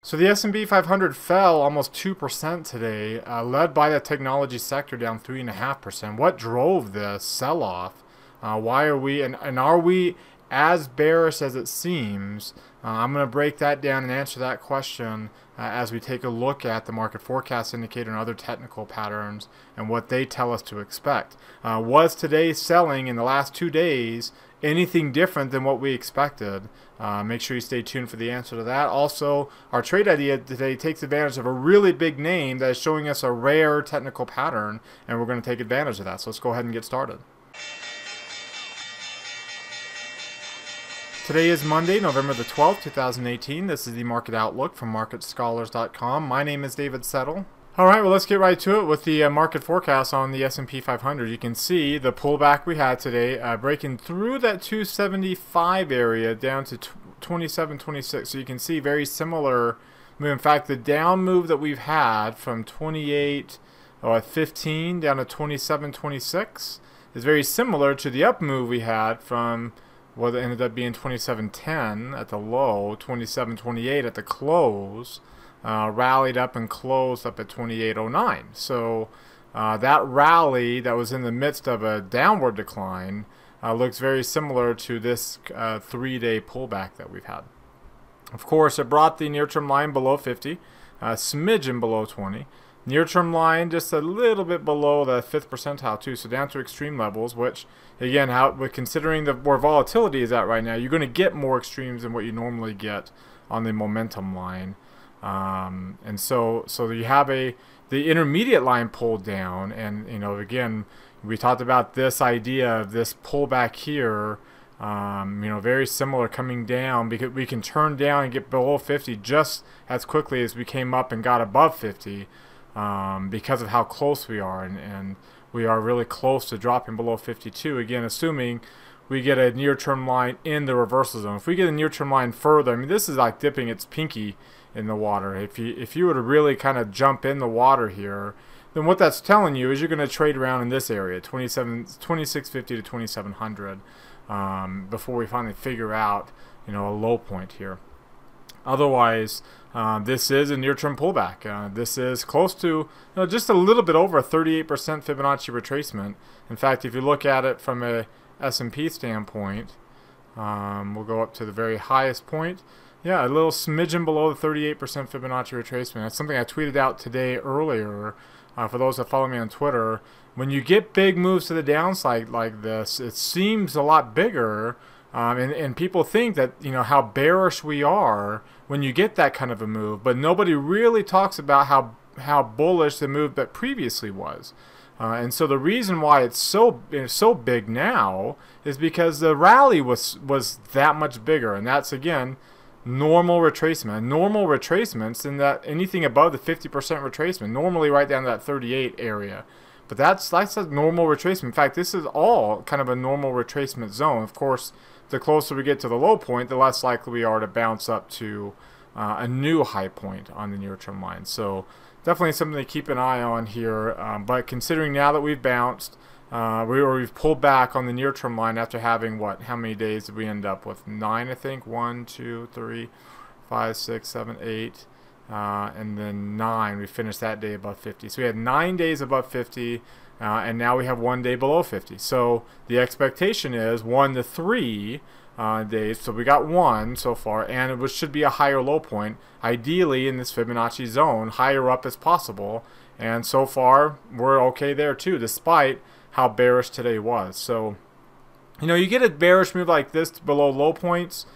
So the S&P 500 fell almost 2% today, led by the technology sector down 3.5%. What drove this sell-off? Why are we, and are we as bearish as it seems? I'm going to break that down and answer that question as we take a look at the market forecast indicator and other technical patterns and what they tell us to expect. Was today selling in the last 2 days anything different than what we expected? Make sure you stay tuned for the answer to that. Also, our trade idea today takes advantage of a really big name that is showing us a rare technical pattern, and we're going to take advantage of that. So let's go ahead and get started. Today is Monday, November the 12th, 2018. This is the Market Outlook from MarketScholars.com. My name is David Settle. Alright, well, let's get right to it with the market forecast on the S&P 500. You can see the pullback we had today, breaking through that 275 area down to 27.26. So you can see very similar move. In fact, the down move that we've had from 28.15 down to 27.26 is very similar to the up move we had from what ended up being 27.10 at the low, 27.28 at the close. Rallied up and closed up at 28.09. So that rally that was in the midst of a downward decline looks very similar to this 3-day pullback that we've had. Of course, it brought the near-term line below 50, a smidgen below 20. Near-term line just a little bit below the 5th percentile too, so down to extreme levels, which again, considering where volatility is at right now, you're going to get more extremes than what you normally get on the momentum line. And so you have the intermediate line pulled down, and again, we talked about this idea of this pullback here, very similar coming down, because we can turn down and get below 50 just as quickly as we came up and got above 50, because of how close we are, and we are really close to dropping below 52, again, assuming we get a near-term line in the reversal zone. If we get a near-term line further, I mean, this is like dipping its pinky in the water. If you were to really kind of jump in the water here, then what that's telling you is you're going to trade around in this area, 2650 to 2700, before we finally figure out a low point here. Otherwise, this is a near-term pullback. This is close to just a little bit over a 38% Fibonacci retracement. In fact, if you look at it from a S&P standpoint, we'll go up to the very highest point. Yeah, a little smidgen below the 38% Fibonacci retracement. That's something I tweeted out today earlier. For those that follow me on Twitter, when you get big moves to the downside like this, it seems a lot bigger. And people think that how bearish we are when you get that kind of a move, but nobody really talks about how bullish the move that previously was. And so the reason why it's so big now is because the rally was that much bigger, and that's again normal retracement. Normal retracements in that anything above the 50% retracement, normally right down to that 38 area. But that's a normal retracement. In fact, this is all kind of a normal retracement zone. Of course, the closer we get to the low point, the less likely we are to bounce up to a new high point on the near-term line. So definitely something to keep an eye on here. But considering now that we've bounced, we've pulled back on the near-term line after having how many days did we end up with? 9, I think. 1, 2, 3, 5, 6, 7, 8. And then 9, we finished that day above 50. So we had 9 days above 50, and now we have 1 day below 50. So the expectation is 1 to 3 days. So we got 1 so far, and it should be a higher low point, ideally in this Fibonacci zone, higher up as possible. And so far, we're okay there too, despite how bearish today was. So, you get a bearish move like this below low points,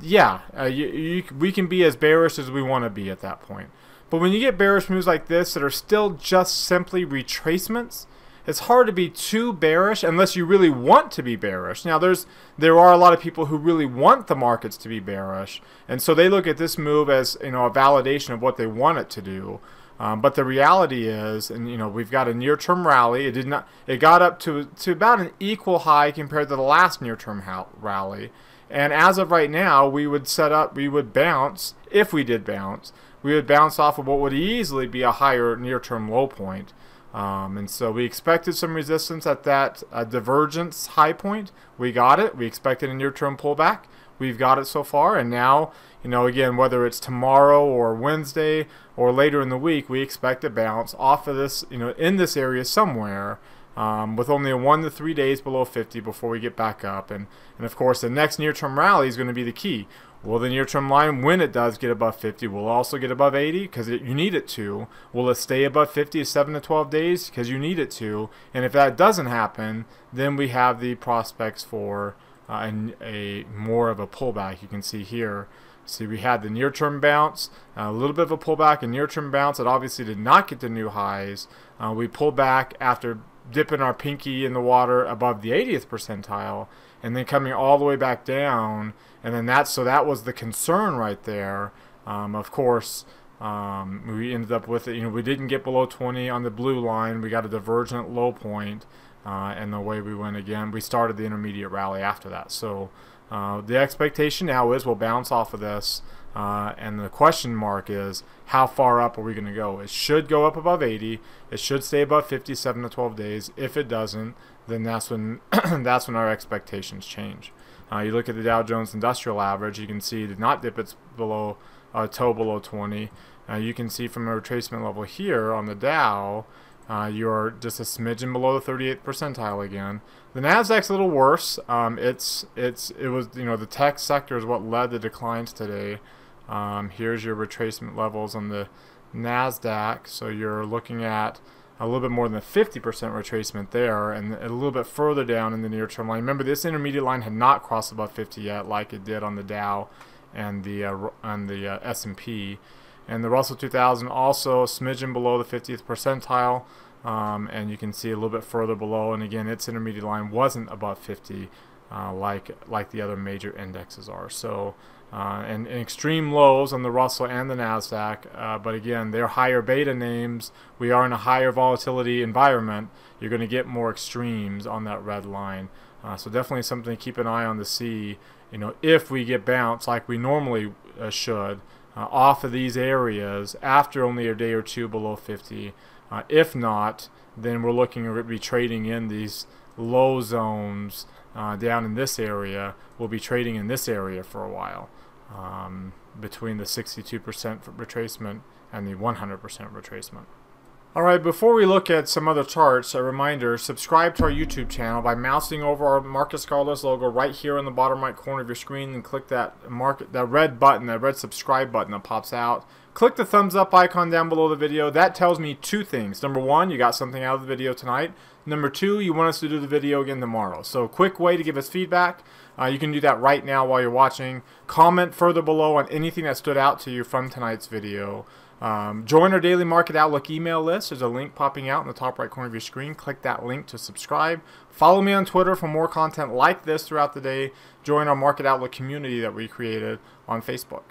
yeah, we can be as bearish as we want to be at that point. But when you get bearish moves like this that are still just simply retracements, it's hard to be too bearish unless you really want to be bearish. Now, there are a lot of people who really want the markets to be bearish, and so they look at this move as a validation of what they want it to do. But the reality is, and we've got a near-term rally. It got up to about an equal high compared to the last near-term rally. And as of right now, we would bounce, if we did bounce, we would bounce off of what would easily be a higher near-term low point. And so we expected some resistance at that divergence high point. We got it. We expected a near-term pullback. we've got it so far. And now, again, whether it's tomorrow or Wednesday or later in the week, we expect to bounce off of this, in this area somewhere, with only a 1 to 3 days below 50 before we get back up. And of course, the next near-term rally is going to be the key. Will the near-term line, when it does get above 50, will also get above 80? Because you need it to. Will it stay above 50 7 to 12 days? Because you need it to. And if that doesn't happen, then we have the prospects for a more of a pullback. You can see here. See, we had the near-term bounce, a little bit of a pullback, a near-term bounce. It obviously did not get to new highs. We pulled back after dipping our pinky in the water above the 80th percentile, and then coming all the way back down. And then that was the concern right there. Of course, we ended up with it. We didn't get below 20 on the blue line. We got a divergent low point, and the way we went again, we started the intermediate rally after that. So the expectation now is we'll bounce off of this, and the question mark is how far up are we going to go? It should go up above 80. It should stay above 57 to 12 days. If it doesn't, then that's when that's when our expectations change. You look at the Dow Jones Industrial Average, you can see it did not dip its toe below 20. You can see from a retracement level here on the Dow, you're just a smidgen below the 38th percentile again. The Nasdaq's a little worse. It was the tech sector is what led the declines today. Here's your retracement levels on the Nasdaq. So you're looking at a little bit more than a 50% retracement there, and a little bit further down in the near-term line. Remember, this intermediate line had not crossed above 50 yet, like it did on the Dow and the S&P. And the Russell 2000 also a smidgen below the 50th percentile, and you can see a little bit further below. And again, its intermediate line wasn't above 50, like the other major indexes are. So, and extreme lows on the Russell and the Nasdaq, but again, they're higher beta names. We are in a higher volatility environment. You're going to get more extremes on that red line. So definitely something to keep an eye on to see, if we get bounced like we normally should off of these areas after only a day or two below 50. If not, then we're looking to be trading in these low zones down in this area. We'll be trading in this area for a while, between the 62% retracement and the 100% retracement. Alright, before we look at some other charts, a reminder, subscribe to our YouTube channel by mousing over our Market Scholars logo right here in the bottom right corner of your screen, and click that red button, that red subscribe button that pops out. Click the thumbs up icon down below the video. That tells me two things. Number one, you got something out of the video tonight. Number two, you want us to do the video again tomorrow. So quick way to give us feedback. You can do that right now while you're watching. Comment further below on anything that stood out to you from tonight's video. Join our daily Market Outlook email list. There's a link popping out in the top right corner of your screen. Click that link to subscribe. Follow me on Twitter for more content like this throughout the day. Join our Market Outlook community that we created on Facebook.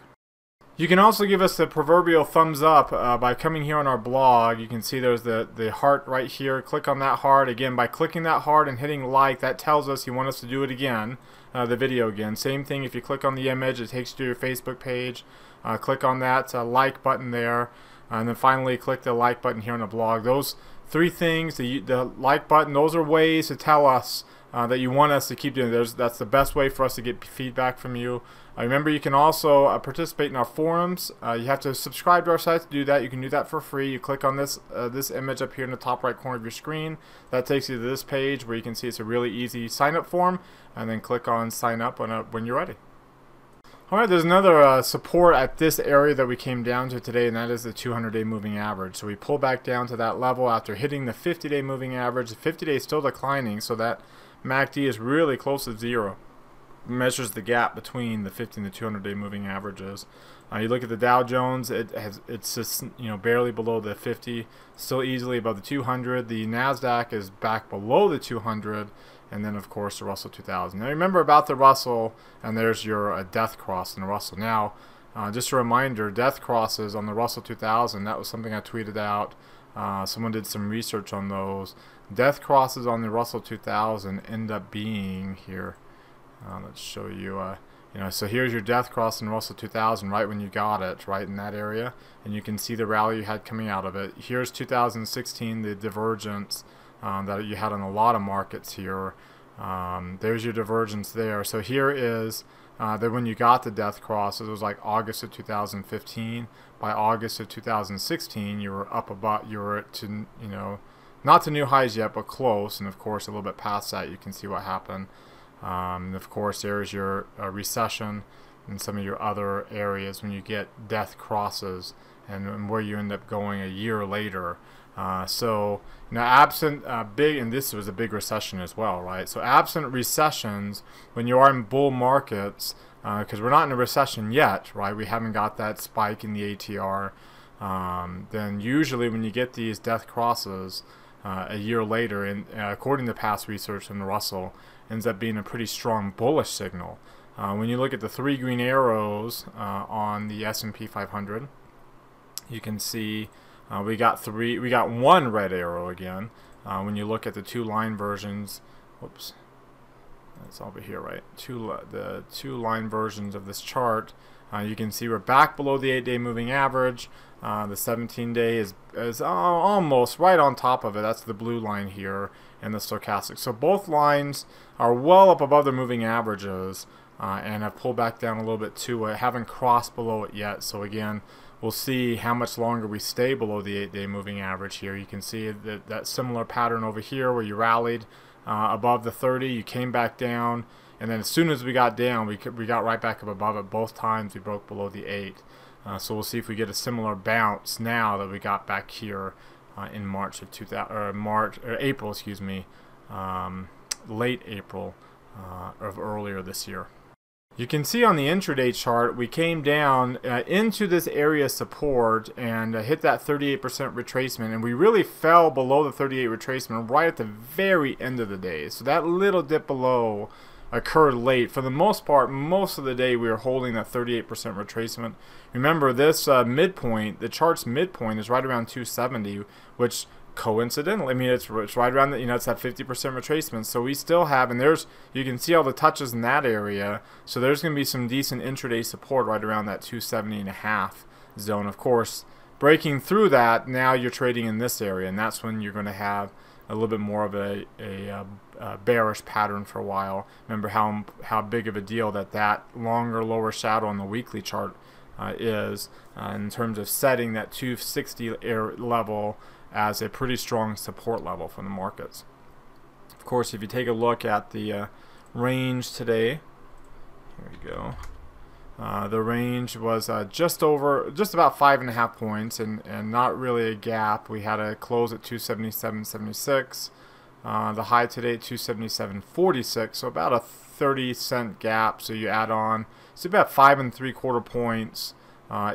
You can also give us the proverbial thumbs up by coming here on our blog. You can see there's the heart right here. Click on that heart. Again, by clicking that heart and hitting like, that tells us you want us to do it again, the video again. Same thing if you click on the image, it takes you to your Facebook page. Click on that like button there, and then finally click the like button here on the blog. Those three things, the like button, those are ways to tell us that you want us to keep doing this. That's the best way for us to get feedback from you. Remember, you can also participate in our forums. You have to subscribe to our site to do that. You can do that for free. You click on this image up here in the top right corner of your screen. That takes you to this page where you can see it's a really easy sign-up form, and then click on sign up when you're ready. Alright, there's another support at this area that we came down to today, and that is the 200-day moving average. So we pull back down to that level after hitting the 50-day moving average. The 50-day is still declining, so that MACD is really close to zero. It measures the gap between the 50 and the 200-day moving averages. You look at the Dow Jones, it's just barely below the 50, still easily above the 200. The Nasdaq is back below the 200. And then, of course, the Russell 2000. Now, remember about the Russell, and there's your death cross in the Russell. Now, just a reminder, death crosses on the Russell 2000, that was something I tweeted out. Someone did some research on those. Death crosses on the Russell 2000 end up being here. Let's show you, so here's your death cross in Russell 2000 right when you got it, right in that area. And you can see the rally you had coming out of it. Here's 2016, the divergence that you had in a lot of markets here. There's your divergence there. So here is that when you got the death crosses, it was like August of 2015. By August of 2016, you were up about, you were to, not to new highs yet, but close. And of course, a little bit past that, you can see what happened. And of course, there's your recession and some of your other areas when you get death crosses, and where you end up going a year later. So absent big, and this was a big recession as well, right? So absent recessions, when you are in bull markets, because we're not in a recession yet, right? We haven't got that spike in the ATR. Then usually when you get these death crosses a year later, and according to past research from the Russell, ends up being a pretty strong bullish signal. When you look at the 3 green arrows on the S&P 500, you can see we got 1 red arrow again. When you look at the 2 line versions, whoops, that's over here, right? The 2 line versions of this chart, you can see we're back below the 8-day moving average. The 17-day is almost right on top of it. That's the blue line here, and the stochastic. So both lines are well up above the moving averages, and have pulled back down a little bit to it. Haven't crossed below it yet. So again, we'll see how much longer we stay below the 8-day moving average here. You can see that similar pattern over here where you rallied above the 30, you came back down, and then as soon as we got down, we got right back up above it. Both times we broke below the 8. So we'll see if we get a similar bounce now that we got back here in March of April, excuse me, late April of earlier this year. You can see on the intraday chart, we came down into this area of support and hit that 38% retracement, and we really fell below the 38 retracement right at the very end of the day. So that little dip below occurred late. For the most part, most of the day we were holding that 38% retracement. Remember, this midpoint, the chart's midpoint, is right around 270, which coincidentally, I mean, it's right around the, it's that 50% retracement. So we still have, and you can see all the touches in that area. So there's going to be some decent intraday support right around that 270.5 zone. Of course, breaking through that, now you're trading in this area, and that's when you're going to have a little bit more of a bearish pattern for a while. Remember how big of a deal that longer lower shadow on the weekly chart is in terms of setting that 260 level as a pretty strong support level for the markets. Of course, if you take a look at the range today, here we go. The range was just about 5.5 points, and not really a gap. We had a close at 277.76. The high today at 277.46, so about a 30-cent gap. So you add on, so about 5 3/4 points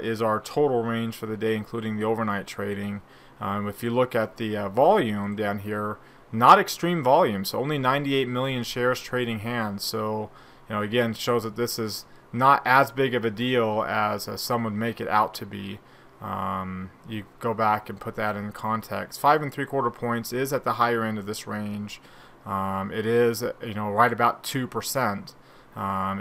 is our total range for the day, including the overnight trading. If you look at the volume down here, not extreme volume, so only 98 million shares trading hands. So again, shows that this is not as big of a deal as some would make it out to be. You go back and put that in context. 5 3/4 points is at the higher end of this range. It is right about 2%.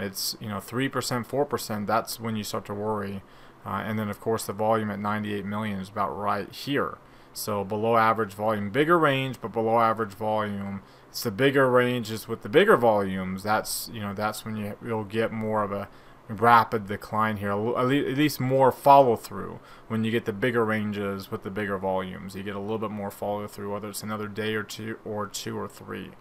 It's 3%, 4%. That's when you start to worry. And then of course the volume at 98 million is about right here. So below average volume, bigger range, but below average volume. It's the bigger ranges with the bigger volumes. That's when you'll get more of a rapid decline here, at least more follow through. When you get the bigger ranges with the bigger volumes, you get a little bit more follow through, whether it's another day or two or 3.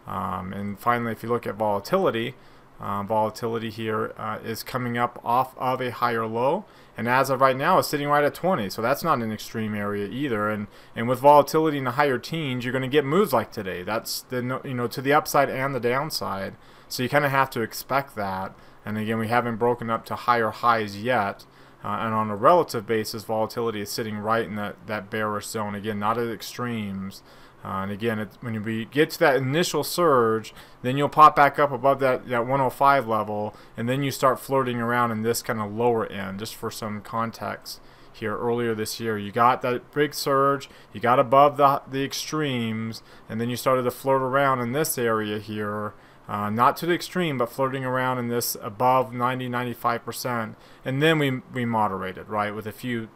And finally, if you look at volatility, volatility here is coming up off of a higher low, and as of right now it's sitting right at 20, so that's not an extreme area either. And with volatility in the higher teens, you're going to get moves like today. That's to the upside and the downside, so you kind of have to expect that. And again, we haven't broken up to higher highs yet, and on a relative basis, volatility is sitting right in that bearish zone. Again, not at extremes. And again, when we get to that initial surge, then you'll pop back up above that 105 level, and then you start flirting around in this kind of lower end. Just for some context here, earlier this year, you got that big surge, you got above the extremes, and then you started to flirt around in this area here. Not to the extreme, but flirting around in this above 90-95%, and then we moderated, right, with a few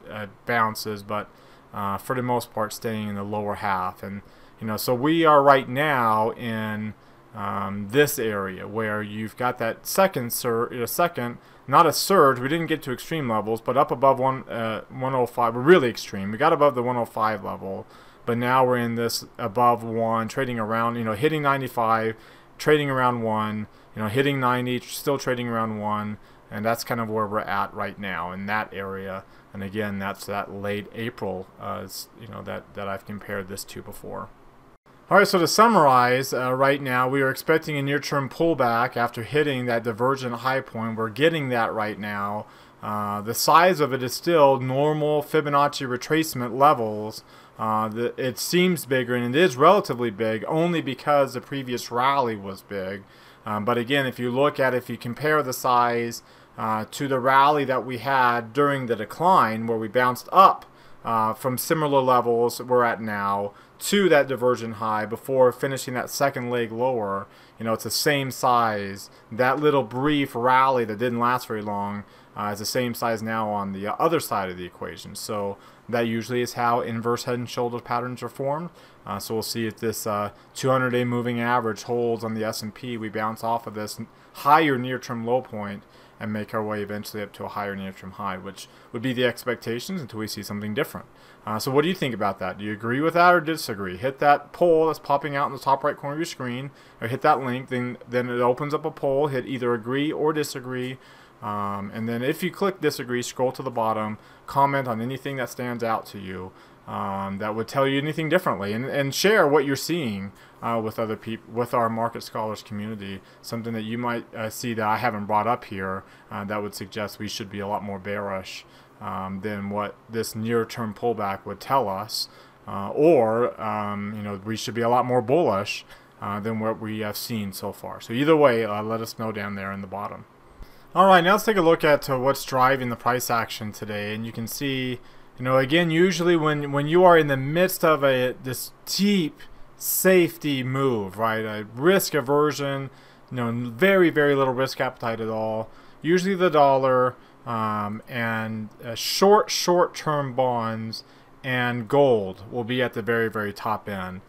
bounces, but for the most part staying in the lower half. And so we are right now in this area where you've got that second not a surge. We didn't get to extreme levels, but up above 105. We're really extreme. We got above the 105 level, but now we're in this above 1, trading around, hitting 95, trading around 1, hitting 90, still trading around 1, and that's kind of where we're at right now in that area. And again, that's that late April, that I've compared this to before. All right, so to summarize, right now we are expecting a near-term pullback after hitting that divergent high point. We're getting that right now. The size of it is still normal Fibonacci retracement levels. It seems bigger, and it is relatively big only because the previous rally was big. But again, if you compare the size to the rally that we had during the decline, where we bounced up from similar levels we're at now to that divergent high before finishing that second leg lower, it's the same size. That little brief rally that didn't last very long is the same size now on the other side of the equation. So that usually is how inverse head and shoulder patterns are formed. So we'll see if this 200-day moving average holds on the S&P. We bounce off of this higher near-term low point and make our way eventually up to a higher near-term high, which would be the expectations until we see something different. So what do you think about that? Do you agree with that or disagree? Hit that poll that's popping out in the top right corner of your screen, or hit that link. Then it opens up a poll. Hit either agree or disagree. And then if you click disagree, scroll to the bottom, comment on anything that stands out to you that would tell you anything differently, and share what you're seeing with other people, with our market scholars community. Something that you might see that I haven't brought up here that would suggest we should be a lot more bearish than what this near-term pullback would tell us, or we should be a lot more bullish than what we have seen so far. So either way, let us know down there in the bottom. All right, now let's take a look at what's driving the price action today. And you can see, again, usually when you are in the midst of this deep safety move, right, a risk aversion, very, very little risk appetite at all, usually the dollar and short-term bonds and gold will be at the very, very top end.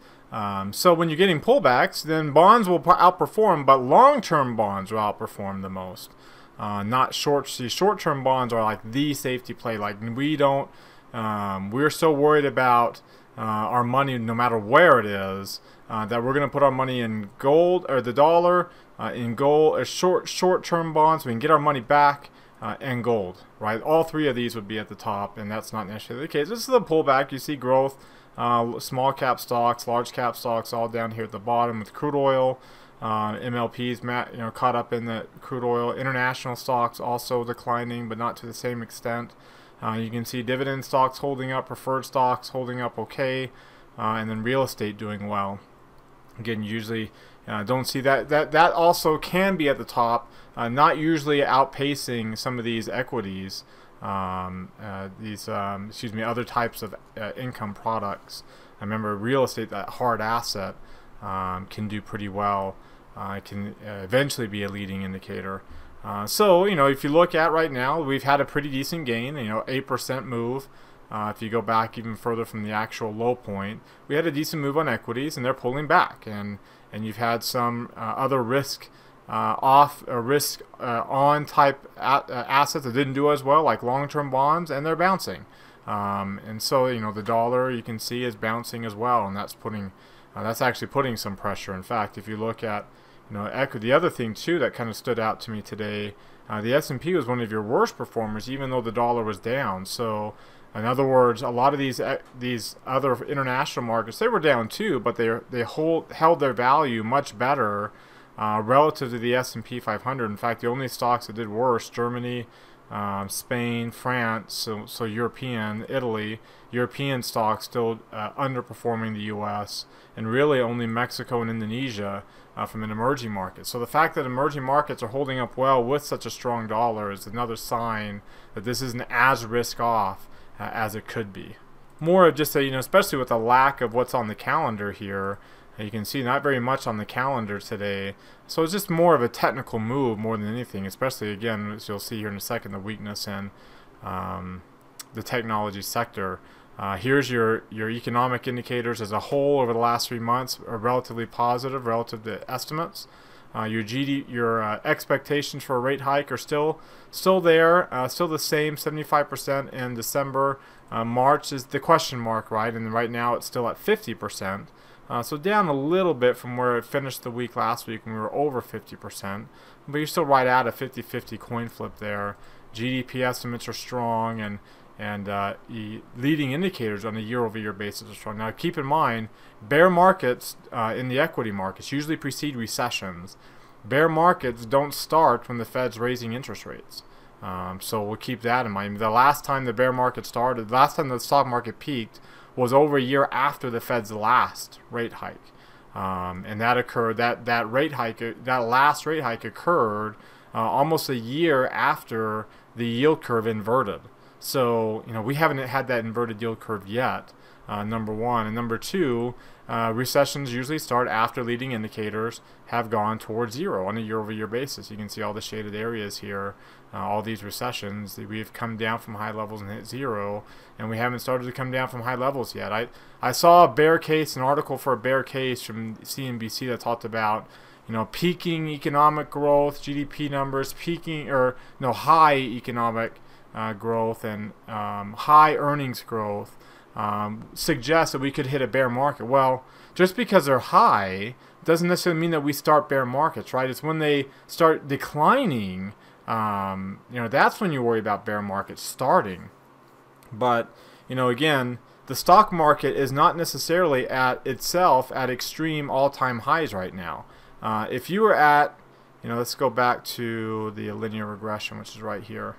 So when you're getting pullbacks, then bonds will outperform, but long-term bonds will outperform the most. Not short. See, short-term bonds are like the safety play. Like we're so worried about our money, no matter where it is, that we're going to put our money in gold or the dollar, in gold, or short-term bonds. We can get our money back, and gold. Right, all three of these would be at the top, and that's not necessarily the case. This is a pullback. You see growth, small cap stocks, large cap stocks, all down here at the bottom with crude oil. MLPs, caught up in the crude oil. International stocks also declining, but not to the same extent. You can see dividend stocks holding up, preferred stocks holding up okay, and then real estate doing well. Again, usually don't see that. That also can be at the top, not usually outpacing some of these equities, other types of income products. I remember real estate, that hard asset, can do pretty well. It can eventually be a leading indicator. So if you look at right now, we've had a pretty decent gain, 8% move. If you go back even further from the actual low point, we had a decent move on equities, and they're pulling back. And you've had some other risk on type assets that didn't do as well, like long-term bonds, and they're bouncing. And so the dollar, you can see, is bouncing as well, and that's actually putting some pressure. In fact, if you look at equity, the other thing too that kind of stood out to me today, the S&P was one of your worst performers, even though the dollar was down. So in other words, a lot of these other international markets, they were down too, but they held their value much better relative to the S&P 500. In fact, the only stocks that did worse, Germany, Spain, France, so European, Italy, European stocks still underperforming the U.S., and really only Mexico and Indonesia from an emerging market. So the fact that emerging markets are holding up well with such a strong dollar is another sign that this isn't as risk off as it could be. More of just especially with the lack of what's on the calendar here, you can see not very much on the calendar today. So it's just more of a technical move more than anything, especially, again, as you'll see here in a second, the weakness in the technology sector. Here's your economic indicators as a whole over the last 3 months are relatively positive relative to estimates. Your expectations for a rate hike are still there, still the same, 75% in December. March is the question mark, right? And right now it's still at 50%. So down a little bit from where it finished the week last week when we were over 50%. But you're still right at a 50-50 coin flip there. GDP estimates are strong, and leading indicators on a year-over-year basis are strong. Now keep in mind, bear markets in the equity markets usually precede recessions. Bear markets don't start when the Fed's raising interest rates. So we'll keep that in mind. The last time the bear market started, the last time the stock market peaked was over a year after the Fed's last rate hike. And that occurred, that last rate hike occurred almost a year after the yield curve inverted. So, we haven't had that inverted yield curve yet, number one. And number two, recessions usually start after leading indicators have gone towards zero on a year-over-year basis. You can see all the shaded areas here, all these recessions. We've come down from high levels and hit zero, and we haven't started to come down from high levels yet. I saw a bear case, an article for a bear case from CNBC that talked about peaking economic growth, GDP numbers, high economic growth and high earnings growth suggests that we could hit a bear market. Well, just because they're high doesn't necessarily mean that we start bear markets, right? It's when they start declining, that's when you worry about bear markets starting. But, again, the stock market is not necessarily at extreme all-time highs right now. If you were at, let's go back to the linear regression, which is right here.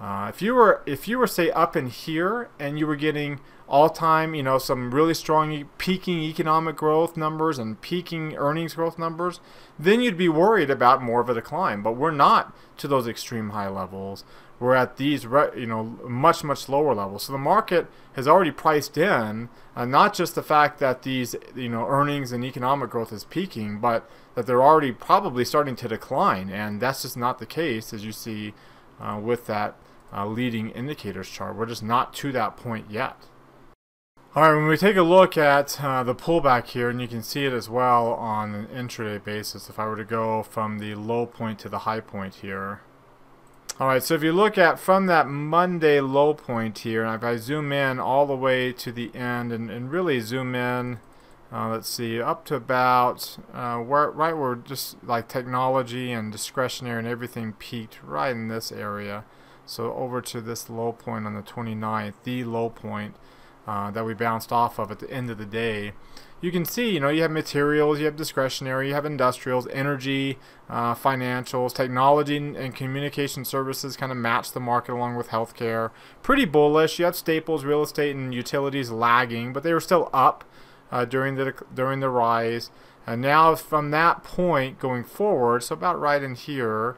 If you were say up in here and you were getting all-time, some really strong peaking economic growth numbers and peaking earnings growth numbers, then you'd be worried about more of a decline. But we're not to those extreme high levels. We're at these, much lower levels. So the market has already priced in not just the fact that these, earnings and economic growth is peaking, but that they're already probably starting to decline, and that's just not the case, as you see with that leading indicators chart. We're just not to that point yet. All right, when we take a look at the pullback here, and you can see it as well on an intraday basis, if I were to go from the low point to the high point here. All right, so if you look at from that Monday low point here, and if I zoom in all the way to the end and really zoom in, let's see, up to about where just like technology and discretionary and everything peaked right in this area. So over to this low point on the 29th, the low point that we bounced off of at the end of the day. You can see, you have materials, you have discretionary, you have industrials, energy, financials, technology and communication services kind of match the market along with healthcare. Pretty bullish. You have staples, real estate, and utilities lagging, but they were still up during the rise. And now from that point going forward, so about right in here,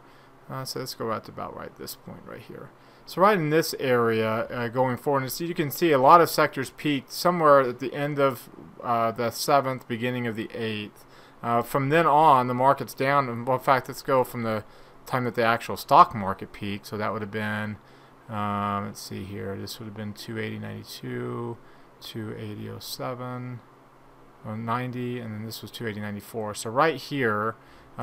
so let's go out to about right this point right here. So right in this area going forward, and so you can see a lot of sectors peaked somewhere at the end of the 7th, beginning of the 8th. From then on, the market's down. Well, in fact, let's go from the time that the actual stock market peaked. So that would have been, let's see here, this would have been 280.92, 280.07, 90, and then this was 280.94. So right here,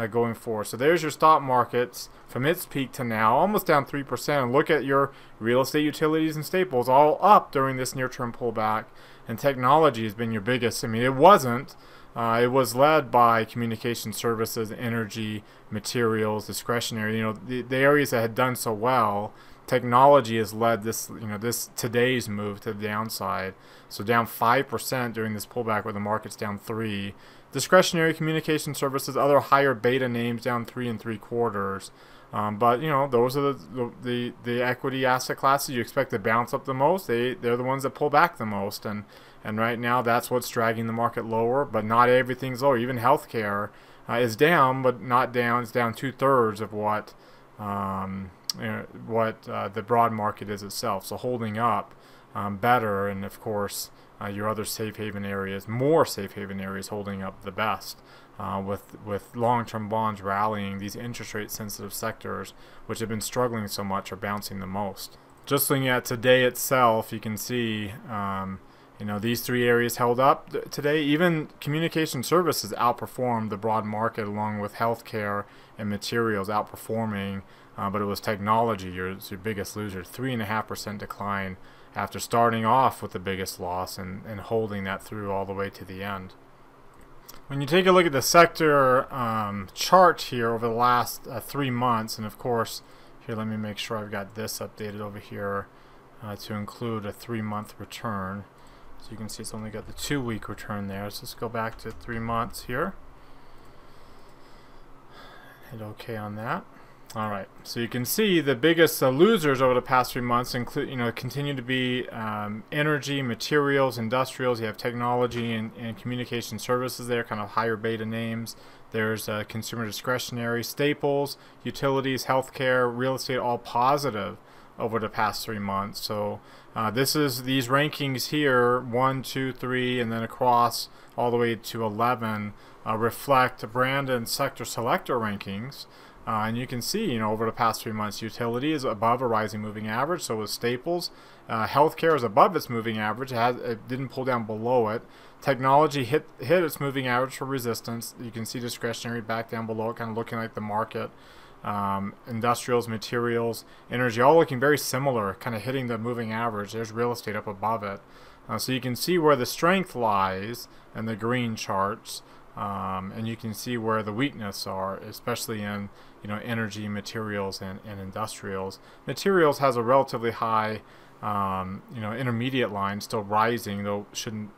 going forward. So there's your stock markets from its peak to now, almost down 3%. And look at your real estate, utilities, and staples all up during this near-term pullback. And technology has been your biggest. I mean, it wasn't. It was led by communication services, energy, materials, discretionary. The areas that had done so well. Technology has led this, this today's move to the downside. So down 5% during this pullback, where the market's down 3%. Discretionary, communication services, other higher beta names down 3 3/4. But those are the equity asset classes you expect to bounce up the most. They're the ones that pull back the most, and right now that's what's dragging the market lower. But not everything's lower. Even healthcare is down, but not down. It's down 2/3 of what the broad market is itself. So holding up better, and of course your other safe haven areas, more safe haven areas holding up the best, with long-term bonds rallying. These interest rate sensitive sectors, which have been struggling so much, are bouncing the most. just looking at today itself, you can see, these three areas held up today. Even communication services outperformed the broad market, along with healthcare and materials outperforming. But it was technology, your biggest loser, 3.5% decline after starting off with the biggest loss and holding that through all the way to the end. When you take a look at the sector chart here over the last 3 months, and of course, here, let me make sure I've got this updated over here to include a 3-month return. So you can see it's only got the 2-week return there. So let's go back to 3 months here. Hit OK on that. All right. So you can see the biggest losers over the past 3 months continue to be energy, materials, industrials. You have technology and communication services there, kind of higher beta names. There's consumer discretionary, staples, utilities, healthcare, real estate, all positive over the past 3 months. So these rankings here, 1, 2, 3, and then across all the way to 11, reflect brand and sector selector rankings. And you can see, over the past 3 months, utility is above a rising moving average. So is staples. Healthcare is above its moving average. It didn't pull down below it. Technology hit its moving average for resistance. You can see discretionary back down below it, kind of looking like the market. Industrials, materials, energy, all looking very similar, kind of hitting the moving average. There's real estate up above it. So you can see where the strength lies in the green charts. And you can see where the weakness are, especially in energy, materials, and industrials. Materials has a relatively high intermediate line, still rising, though shouldn't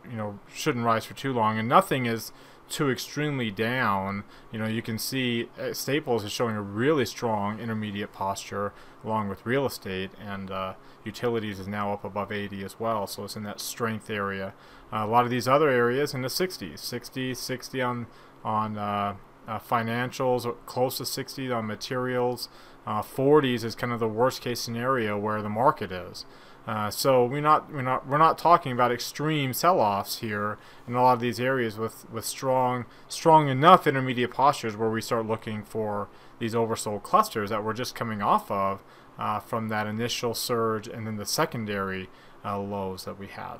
rise for too long, and nothing is too extremely down. You can see staples is showing a really strong intermediate posture, along with real estate, and utilities is now up above 80 as well, so it's in that strength area. A lot of these other areas in the 60s, 60 on financials, close to 60 on materials. 40s is kind of the worst case scenario where the market is. So we're not talking about extreme sell-offs here in a lot of these areas with strong enough intermediate postures where we start looking for these oversold clusters that we're just coming off of from that initial surge and then the secondary lows that we had.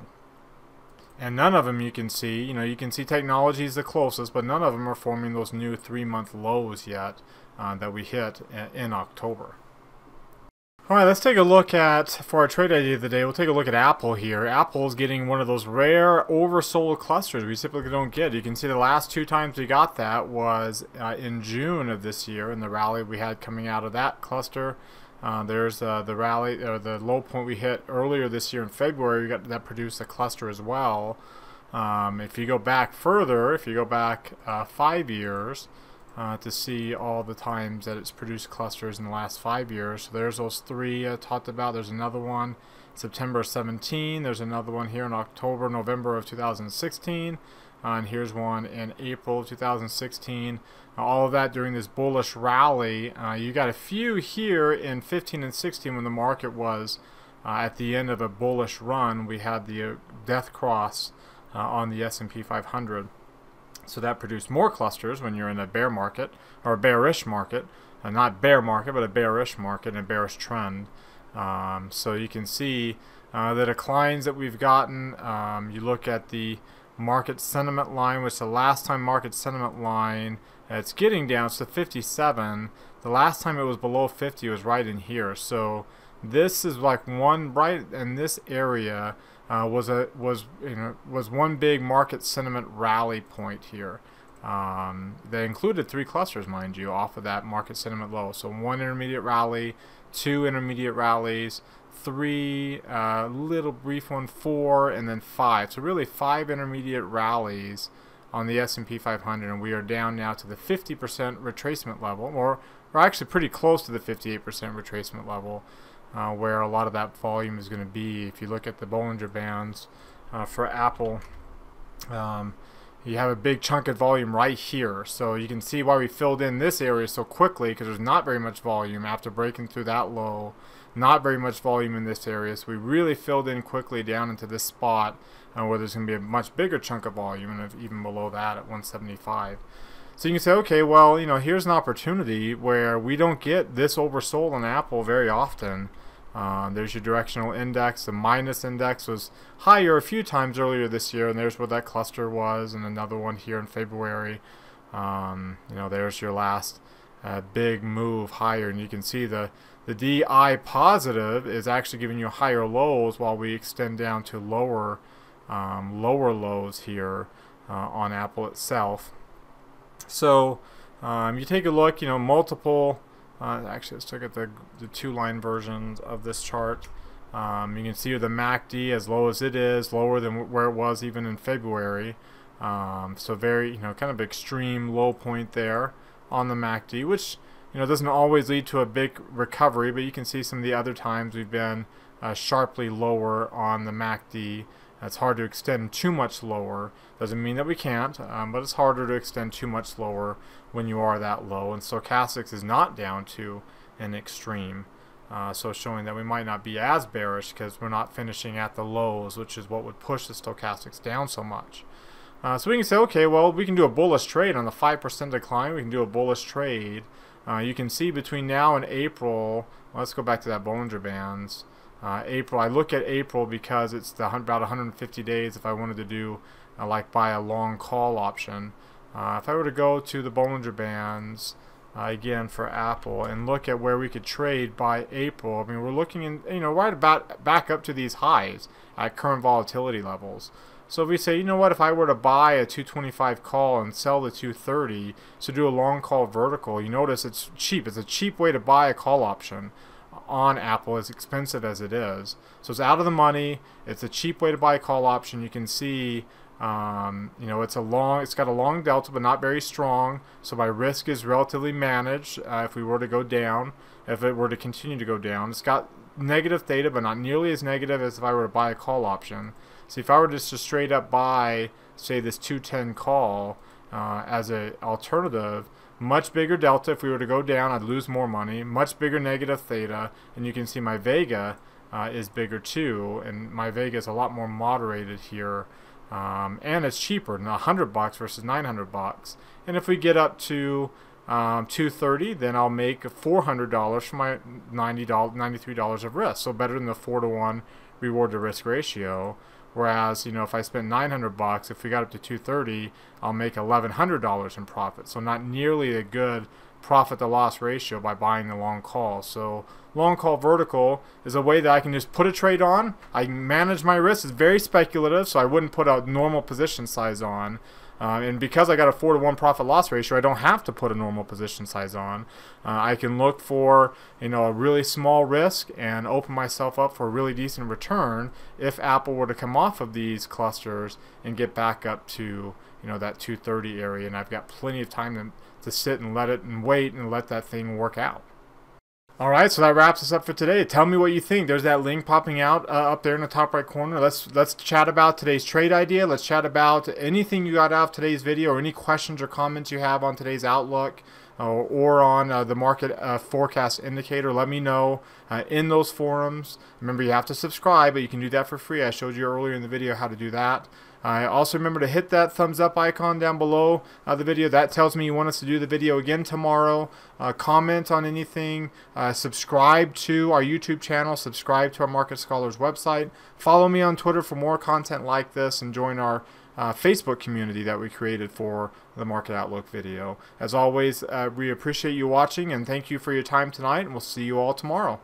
And none of them you can see, you can see technology is the closest, but none of them are forming those new 3-month lows yet that we hit in October. All right, let's take a look at, for our trade idea of the day, we'll take a look at Apple here. Apple's getting one of those rare oversold clusters we typically don't get. You can see the last 2 times we got that was in June of this year, in the rally we had coming out of that cluster. There's the rally, or the low point we hit earlier this year in February. We got that produced a cluster as well. If you go back further, if you go back 5 years, to see all the times that it's produced clusters in the last 5 years. So there's those 3 I talked about. There's another one September 17. There's another one here in October, November of 2016. And here's one in April of 2016. All of that during this bullish rally. You got a few here in 15 and 16 when the market was at the end of a bullish run. We had the death cross on the S&P 500. So that produced more clusters when you're in a bear market, or a bearish market. Not bear market, but a bearish market and a bearish trend. So you can see the declines that we've gotten. You look at the market sentiment line, which the last time market sentiment line, it's getting down to 57. The last time it was below 50 was right in here. So this is like one right in this area. Was one big market sentiment rally point here. They included 3 clusters, mind you, off of that market sentiment low. So 1 intermediate rally, 2 intermediate rallies, 3 little brief one, 4, and then 5. So really 5 intermediate rallies on the S&P 500, and we are down now to the 50% retracement level, or we're actually pretty close to the 58% retracement level. Where a lot of that volume is going to be. If you look at the Bollinger Bands for Apple, you have a big chunk of volume right here. So you can see why we filled in this area so quickly, because there's not very much volume after breaking through that low. Not very much volume in this area. So we really filled in quickly down into this spot where there's going to be a much bigger chunk of volume, and even below that at 175. So you can say, okay, well, here's an opportunity where we don't get this oversold on Apple very often. There's your directional index. The minus index was higher a few times earlier this year, and there's where that cluster was, and another one here in February. There's your last big move higher, and you can see the DI positive is actually giving you higher lows while we extend down to lower lows here on Apple itself. So you take a look, multiple. Actually, let's look at the two-line versions of this chart. You can see the MACD, as low as it is, lower than where it was even in February. So very, kind of extreme low point there on the MACD, which doesn't always lead to a big recovery, but you can see some of the other times we've been sharply lower on the MACD. It's hard to extend too much lower. Doesn't mean that we can't, but it's harder to extend too much lower when you are that low. And stochastics is not down to an extreme, so showing that we might not be as bearish because we're not finishing at the lows, which is what would push the stochastics down so much. So we can say, okay, well, we can do a bullish trade on the 5% decline. We can do a bullish trade. You can see between now and April, let's go back to that Bollinger Bands. April, I look at April because it's about 150 days if I wanted to do like buy a long call option. If I were to go to the Bollinger Bands again for Apple and look at where we could trade by April, I mean, we're looking in, right about back up to these highs at current volatility levels. So if we say, if I were to buy a 225 call and sell the 230, so do a long call vertical, you notice it's cheap. It's a cheap way to buy a call option on Apple, as expensive as it is. So it's out of the money. It's a cheap way to buy a call option. You can see, it's got a long delta, but not very strong. So my risk is relatively managed. If we were to go down, if it were to continue to go down, it's got negative theta, but not nearly as negative as if I were to buy a call option. So if I were just to straight up buy, say, this 210 call as an alternative, much bigger delta. If we were to go down, I'd lose more money. Much bigger negative theta, and you can see my Vega is bigger too, and my Vega is a lot more moderated here, and it's cheaper, $100 versus $900. And if we get up to 230, then I'll make $400 for my $93 of risk, so better than the 4-to-1 reward to risk ratio. Whereas, if I spent $900, if we got up to 230, I'll make $1,100 in profit. So not nearly a good profit to loss ratio by buying the long call. So long call vertical is a way that I can just put a trade on. I can manage my risk. It's very speculative, so I wouldn't put a normal position size on. And because I got a 4-to-1 profit loss ratio, I don't have to put a normal position size on. I can look for a really small risk and open myself up for a really decent return if Apple were to come off of these clusters and get back up to that 230 area, and I've got plenty of time to sit and let it and wait and let that thing work out. Alright, so that wraps us up for today. Tell me what you think. There's that link popping out up there in the top right corner. Let's chat about today's trade idea. Let's chat about anything you got out of today's video, or any questions or comments you have on today's outlook or on the market forecast indicator. Let me know in those forums. Remember, you have to subscribe, but you can do that for free. I showed you earlier in the video how to do that. Also remember to hit that thumbs up icon down below the video. That tells me you want us to do the video again tomorrow. Comment on anything. Subscribe to our YouTube channel. Subscribe to our Market Scholars website. Follow me on Twitter for more content like this, and join our Facebook community that we created for the Market Outlook video. As always, we appreciate you watching, and thank you for your time tonight, and we'll see you all tomorrow.